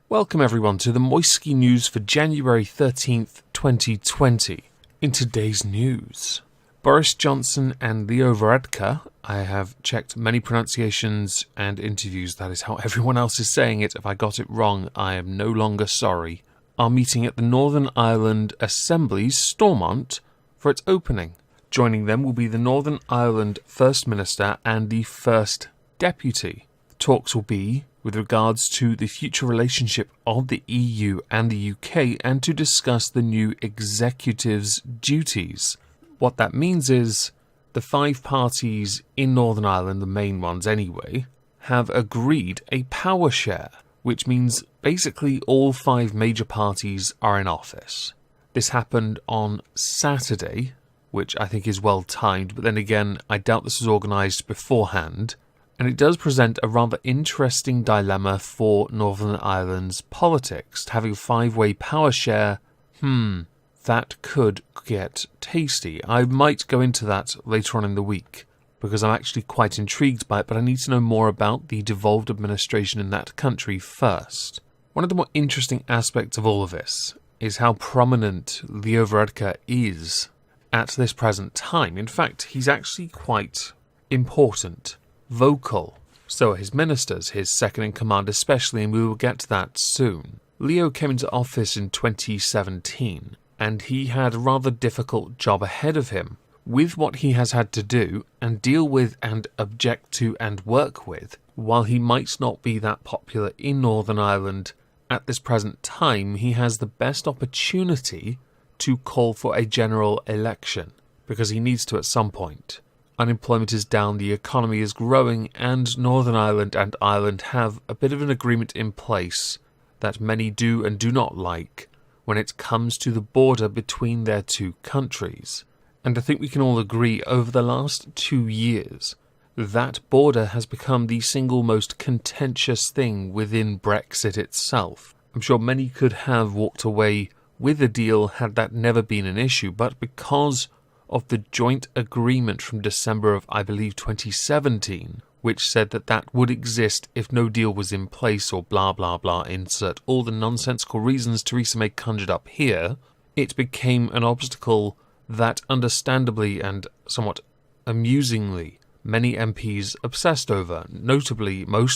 Welcome everyone to the Moisky News for January 13th, 2020. In today's news, Boris Johnson and Leo Varadkar, I have checked many pronunciations and interviews, that is how everyone else is saying it. If I got it wrong, I am no longer sorry, are meeting at the Northern Ireland Assembly's Stormont for its opening. Joining them will be the Northern Ireland First Minister and the First Deputy. The talks will be with regards to the future relationship of the EU and the UK and to discuss the new executive's duties. What that means is the five parties in Northern Ireland, the main ones anyway, have agreed a power share, which means basically all five major parties are in office. This happened on Saturday, which I think is well timed, but then again, I doubt this was organised beforehand. And it does present a rather interesting dilemma for Northern Ireland's politics. Having a five-way power share, that could get tasty. I might go into that later on in the week, because I'm actually quite intrigued by it, but I need to know more about the devolved administration in that country first. One of the more interesting aspects of all of this is how prominent Leo Varadkar is at this present time. In fact, he's actually quite important. Vocal. So are his ministers, his second-in-command especially, and we will get to that soon. Leo came into office in 2017, and he had a rather difficult job ahead of him. With what he has had to do, and deal with, and object to, and work with, while he might not be that popular in Northern Ireland at this present time, he has the best opportunity to call for a general election, because he needs to at some point. Unemployment is down, the economy is growing, and Northern Ireland and Ireland have a bit of an agreement in place that many do and do not like when it comes to the border between their two countries. And I think we can all agree over the last 2 years, that border has become the single most contentious thing within Brexit itself. I'm sure many could have walked away with a deal had that never been an issue, but because of the joint agreement from December of, I believe, 2017, which said that that would exist if no deal was in place or blah blah blah, insert all the nonsensical reasons Theresa May conjured up here, it became an obstacle that understandably and somewhat amusingly many MPs obsessed over. Most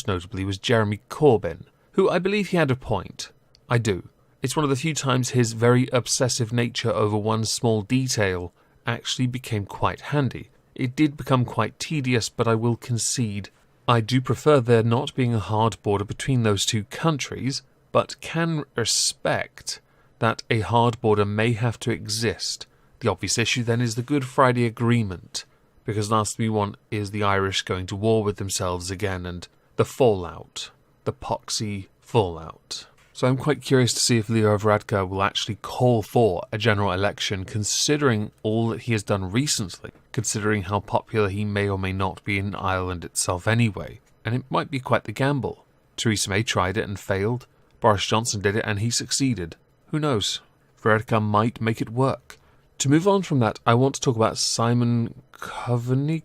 notably was Jeremy Corbyn, who I believe he had a point. I do. It's one of the few times his very obsessive nature over one small detail actually became quite handy. It did become quite tedious, but I will concede I do prefer there not being a hard border between those two countries, but can respect that a hard border may have to exist. The obvious issue then is the Good Friday Agreement, because last we want is the Irish going to war with themselves again and the fallout, the poxy fallout. So I'm quite curious to see if Leo Varadkar will actually call for a general election, considering all that he has done recently, considering how popular he may or may not be in Ireland itself anyway. And it might be quite the gamble. Theresa May tried it and failed. Boris Johnson did it and he succeeded. Who knows? Varadkar might make it work. To move on from that, I want to talk about Simon Coveney,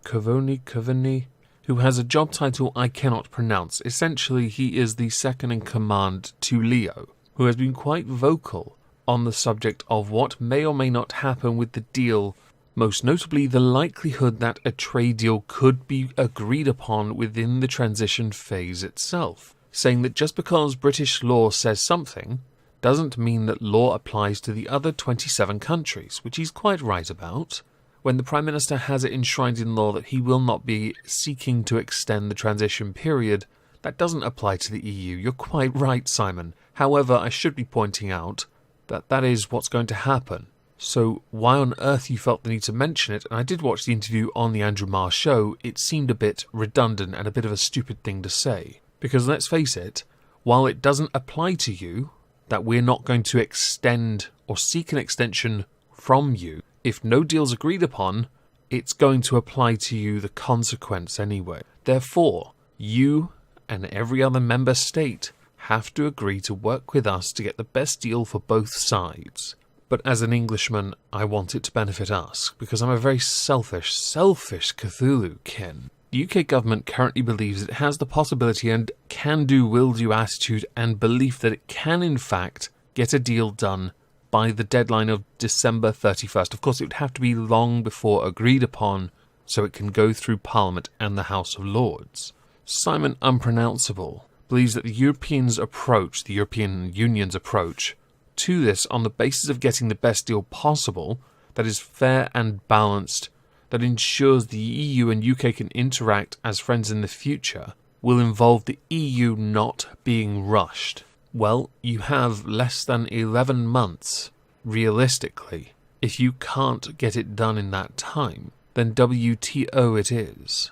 who has a job title I cannot pronounce. Essentially, he is the second-in-command to Leo, who has been quite vocal on the subject of what may or may not happen with the deal, most notably the likelihood that a trade deal could be agreed upon within the transition phase itself, saying that just because British law says something doesn't mean that law applies to the other 27 countries, which he's quite right about. When the Prime Minister has it enshrined in law that he will not be seeking to extend the transition period, that doesn't apply to the EU. You're quite right, Simon. However, I should be pointing out that that is what's going to happen. So why on earth you felt the need to mention it, and I did watch the interview on the Andrew Marr show, it seemed a bit redundant and a bit of a stupid thing to say. Because let's face it, while it doesn't apply to you, that we're not going to extend or seek an extension from you, if no deal's agreed upon, it's going to apply to you the consequence anyway. Therefore, you and every other member state have to agree to work with us to get the best deal for both sides. But as an Englishman, I want it to benefit us, because I'm a very selfish Cthulhu kin. The UK government currently believes it has the possibility and can-do, will-do attitude and belief that it can in fact get a deal done by the deadline of December 31st. Of course, it would have to be long before agreed upon so it can go through Parliament and the House of Lords. Simon Unpronounceable believes that the European Union's approach to this on the basis of getting the best deal possible, that is fair and balanced, that ensures the EU and UK can interact as friends in the future, will involve the EU not being rushed. Well, you have less than 11 months, realistically. If you can't get it done in that time, then WTO it is.